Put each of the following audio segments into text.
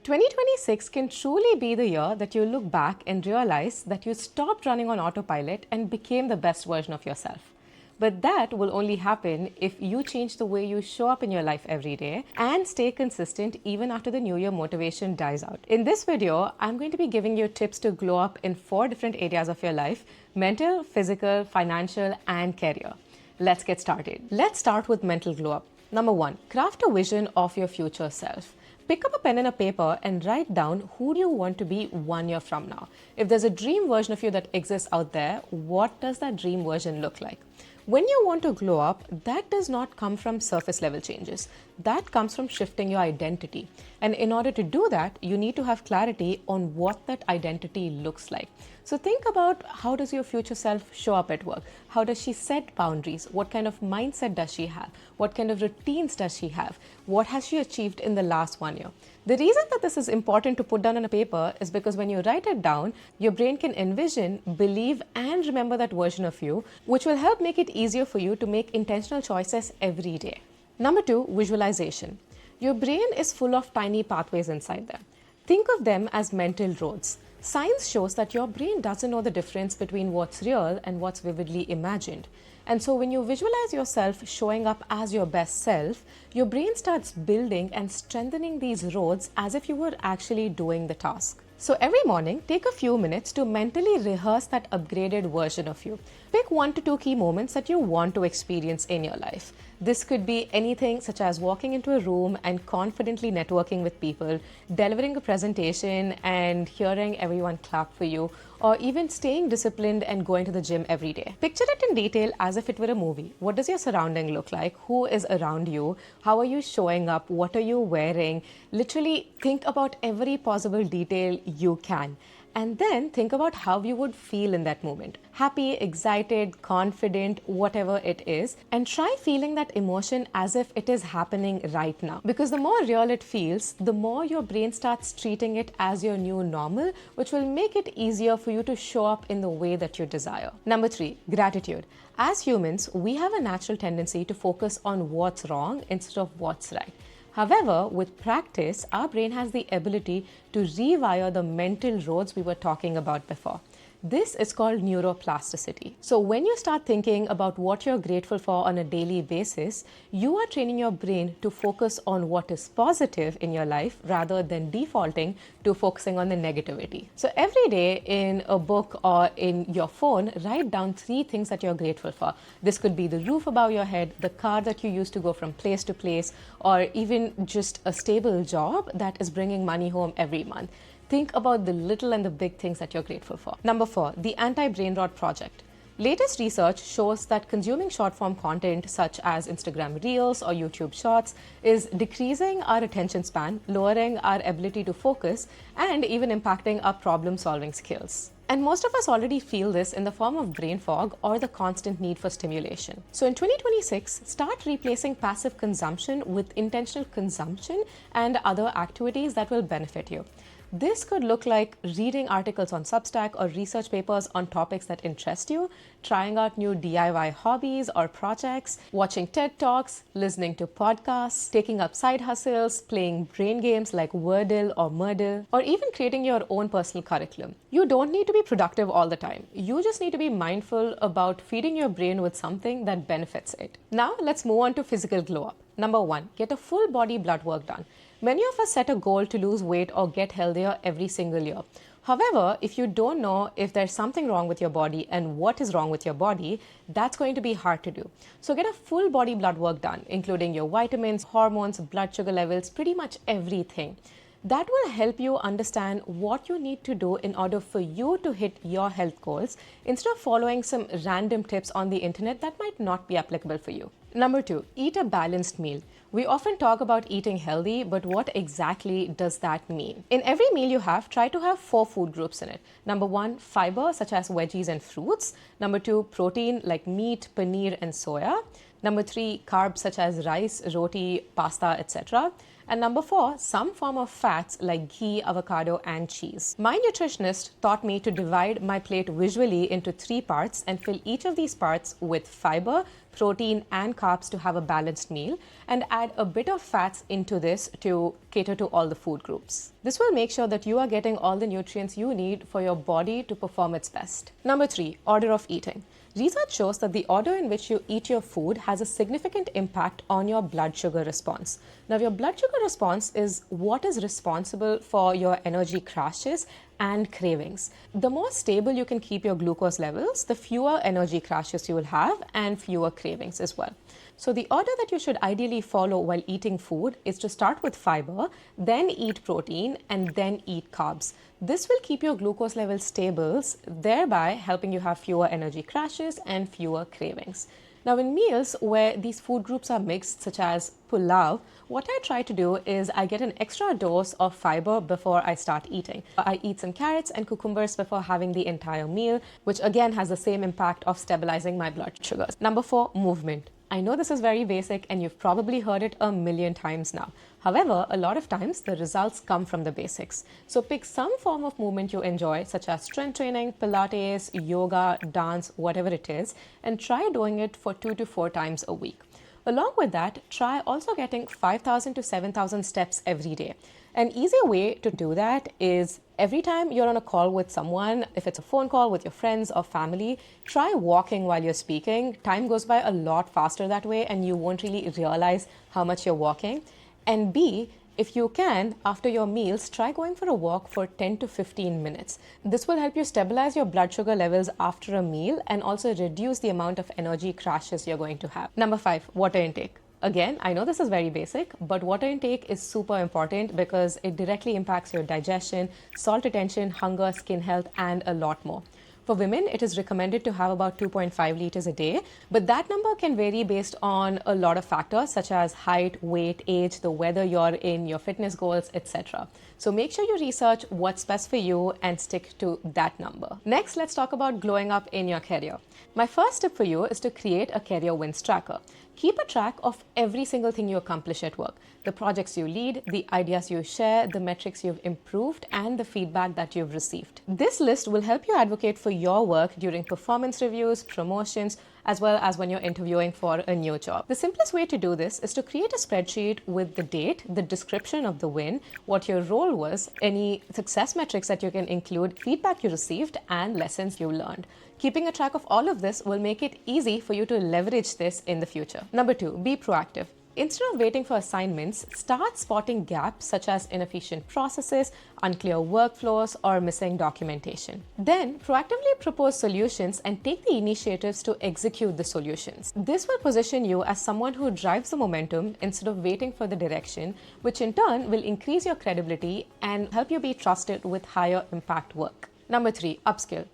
2026 can truly be the year that you look back and realize that you stopped running on autopilot and became the best version of yourself. But that will only happen if you change the way you show up in your life every day and stay consistent even after the new year motivation dies out. In this video, I'm going to be giving you tips to glow up in 4 different areas of your life: mental, physical, financial, and career. Let's get started. Let's start with mental glow up. Number 1, craft a vision of your future self. Pick up a pen and a paper and write down who do you want to be 1 year from now. If there's a dream version of you that exists out there, what does that dream version look like? When you want to glow up, that does not come from surface level changes. That comes from shifting your identity. And in order to do that, you need to have clarity on what that identity looks like. So think about, how does your future self show up at work? How does she set boundaries? What kind of mindset does she have? What kind of routines does she have? What has she achieved in the last 1 year? The reason that this is important to put down on a paper is because when you write it down, your brain can envision, believe, and remember that version of you, which will help make it easier for you to make intentional choices every day. Number 2, visualization. Your brain is full of tiny pathways inside there. Think of them as mental roads. Science shows that your brain doesn't know the difference between what's real and what's vividly imagined. And so when you visualize yourself showing up as your best self, your brain starts building and strengthening these roads as if you were actually doing the task. So every morning, take a few minutes to mentally rehearse that upgraded version of you. Pick 1 to 2 key moments that you want to experience in your life. This could be anything such as walking into a room and confidently networking with people, delivering a presentation and hearing everyone clap for you, or even staying disciplined and going to the gym every day. Picture it in detail as if it were a movie. What does your surrounding look like? Who is around you? How are you showing up? What are you wearing? Literally think about every possible detail you can. And then think about how you would feel in that moment. Happy, excited, confident, whatever it is. And try feeling that emotion as if it is happening right now. Because the more real it feels, the more your brain starts treating it as your new normal, which will make it easier for you to show up in the way that you desire. Number 3, gratitude. As humans, we have a natural tendency to focus on what's wrong instead of what's right. However, with practice, our brain has the ability to rewire the mental roads we were talking about before. This is called neuroplasticity. So when you start thinking about what you're grateful for on a daily basis, you are training your brain to focus on what is positive in your life rather than defaulting to focusing on the negativity. So every day in a book or in your phone, write down 3 things that you're grateful for. This could be the roof above your head, the car that you use to go from place to place, or even just a stable job that is bringing money home every month. Think about the little and the big things that you're grateful for. Number 4, the anti-brain rot project. Latest research shows that consuming short-form content such as Instagram Reels or YouTube Shorts is decreasing our attention span, lowering our ability to focus, and even impacting our problem-solving skills. And most of us already feel this in the form of brain fog or the constant need for stimulation. So in 2026, start replacing passive consumption with intentional consumption and other activities that will benefit you. This could look like reading articles on Substack or research papers on topics that interest you, trying out new DIY hobbies or projects, watching TED Talks, listening to podcasts, taking up side hustles, playing brain games like Wordle or Merdle, or even creating your own personal curriculum. You don't need to be productive all the time. You just need to be mindful about feeding your brain with something that benefits it. Now let's move on to physical glow up. Number 1, get a full body blood work done. Many of us set a goal to lose weight or get healthier every single year. However, if you don't know if there's something wrong with your body and what is wrong with your body, that's going to be hard to do. So get a full body blood work done, including your vitamins, hormones, blood sugar levels, pretty much everything. That will help you understand what you need to do in order for you to hit your health goals instead of following some random tips on the internet that might not be applicable for you. Number 2, eat a balanced meal. We often talk about eating healthy, but what exactly does that mean? In every meal you have, try to have 4 food groups in it. Number 1, fiber such as veggies and fruits. Number 2, protein like meat, paneer and soya. Number 3, carbs such as rice, roti, pasta, etc. And number 4, some form of fats like ghee, avocado, and cheese. My nutritionist taught me to divide my plate visually into 3 parts and fill each of these parts with fiber, protein, and carbs to have a balanced meal, and add a bit of fats into this to cater to all the food groups. This will make sure that you are getting all the nutrients you need for your body to perform its best. Number 3, order of eating. Research shows that the order in which you eat your food has a significant impact on your blood sugar response. Now, your blood sugar response is what is responsible for your energy crashes and cravings. The more stable you can keep your glucose levels, the fewer energy crashes you will have and fewer cravings as well. So the order that you should ideally follow while eating food is to start with fiber, then eat protein, and then eat carbs. This will keep your glucose levels stable, thereby helping you have fewer energy crashes and fewer cravings. Now, in meals where these food groups are mixed, such as pulao, what I try to do is I get an extra dose of fiber before I start eating. I eat some carrots and cucumbers before having the entire meal, which again has the same impact of stabilizing my blood sugars. Number 4, movement. I know this is very basic and you've probably heard it a million times now. However, a lot of times the results come from the basics. So pick some form of movement you enjoy, such as strength training, Pilates, yoga, dance, whatever it is, and try doing it for 2 to 4 times a week. Along with that, try also getting 5,000 to 7,000 steps every day. An easy way to do that is every time you're on a call with someone, if it's a phone call with your friends or family, try walking while you're speaking. Time goes by a lot faster that way and you won't really realize how much you're walking. And B, if you can, after your meals, try going for a walk for 10 to 15 minutes. This will help you stabilize your blood sugar levels after a meal and also reduce the amount of energy crashes you're going to have. Number 5, water intake. Again, I know this is very basic, but water intake is super important because it directly impacts your digestion, salt retention, hunger, skin health, and a lot more. For women, it is recommended to have about 2.5 liters a day, but that number can vary based on a lot of factors such as height, weight, age, the weather you're in, your fitness goals, etc. So make sure you research what's best for you and stick to that number. Next, let's talk about glowing up in your career. My first tip for you is to create a career wins tracker. Keep a track of every single thing you accomplish at work, the projects you lead, the ideas you share, the metrics you've improved, and the feedback that you've received. This list will help you advocate for your work during performance reviews, promotions, as well as when you're interviewing for a new job. The simplest way to do this is to create a spreadsheet with the date, the description of the win, what your role was, any success metrics that you can include, feedback you received, and lessons you learned. Keeping a track of all of this will make it easy for you to leverage this in the future. Number 2, be proactive. Instead of waiting for assignments, start spotting gaps such as inefficient processes, unclear workflows, or missing documentation. Then, proactively propose solutions and take the initiatives to execute the solutions. This will position you as someone who drives the momentum instead of waiting for the direction, which in turn will increase your credibility and help you be trusted with higher impact work. Number 3, upskill.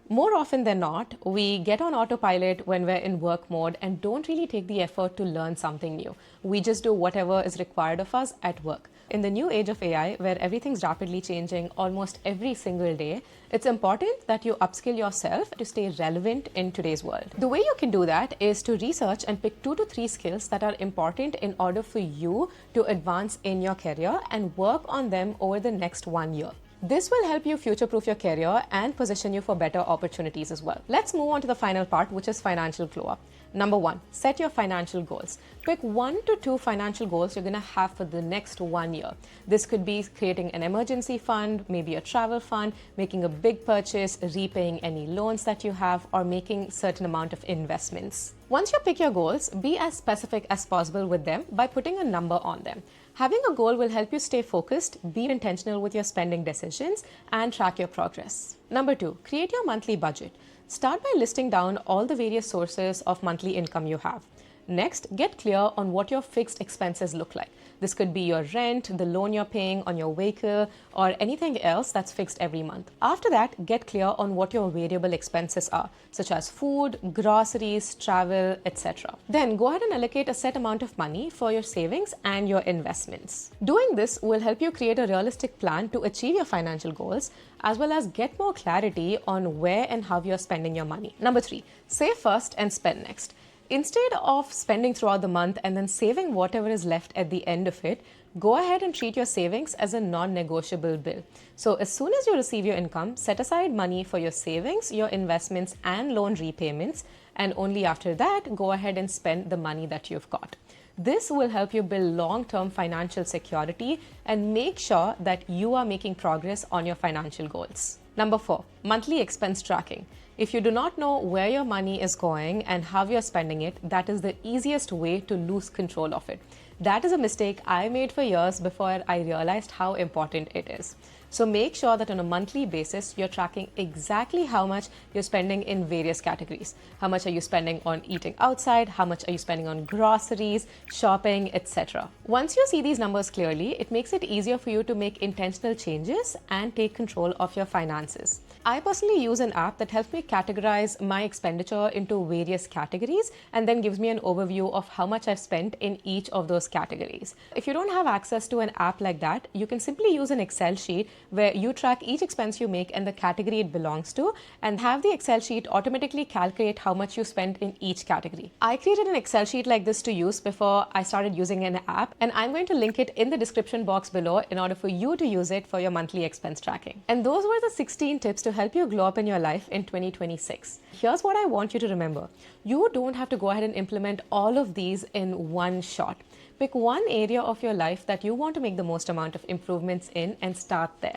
More often than not, we get on autopilot when we're in work mode and don't really take the effort to learn something new. We just do whatever is required of us at work. In the new age of AI, where everything's rapidly changing almost every single day, it's important that you upskill yourself to stay relevant in today's world. The way you can do that is to research and pick 2 to 3 skills that are important in order for you to advance in your career and work on them over the next 1 year. This will help you future-proof your career and position you for better opportunities as well. Let's move on to the final part, which is financial glow up. Number 1, set your financial goals. Pick 1 to 2 financial goals you're going to have for the next 1 year. This could be creating an emergency fund, maybe a travel fund, making a big purchase, repaying any loans that you have, or making a certain amount of investments. Once you pick your goals, be as specific as possible with them by putting a number on them. Having a goal will help you stay focused, be intentional with your spending decisions, and track your progress. Number 2, create your monthly budget. Start by listing down all the various sources of monthly income you have. Next, get clear on what your fixed expenses look like. This could be your rent, the loan you're paying on your vehicle, or anything else that's fixed every month. After that, get clear on what your variable expenses are, such as food, groceries, travel, etc. Then go ahead and allocate a set amount of money for your savings and your investments. Doing this will help you create a realistic plan to achieve your financial goals, as well as get more clarity on where and how you're spending your money. Number 3, save first and spend next. Instead of spending throughout the month and then saving whatever is left at the end of it, Go ahead and treat your savings as a non-negotiable bill. So as soon as you receive your income, set aside money for your savings, your investments, and loan repayments, and only after that, go ahead and spend the money that you've got. This will help you build long-term financial security and make sure that you are making progress on your financial goals. Number 4, monthly expense tracking. If you do not know where your money is going and how you're spending it, that is the easiest way to lose control of it. That is a mistake I made for years before I realized how important it is. So make sure that on a monthly basis, you're tracking exactly how much you're spending in various categories. How much are you spending on eating outside? How much are you spending on groceries, shopping, etc. Once you see these numbers clearly, it makes it easier for you to make intentional changes and take control of your finances. I personally use an app that helps me categorize my expenditure into various categories and then gives me an overview of how much I've spent in each of those categories. If you don't have access to an app like that, you can simply use an Excel sheet where you track each expense you make and the category it belongs to, and have the Excel sheet automatically calculate how much you spent in each category. I created an Excel sheet like this to use before I started using an app, and I'm going to link it in the description box below in order for you to use it for your monthly expense tracking. And those were the 16 tips to help you glow up in your life in 2026. Here's what I want you to remember. You don't have to go ahead and implement all of these in one shot. Pick one area of your life that you want to make the most amount of improvements in and start there.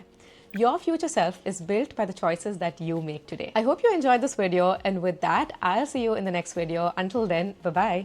Your future self is built by the choices that you make today. I hope you enjoyed this video, and with that, I'll see you in the next video. Until then, bye-bye.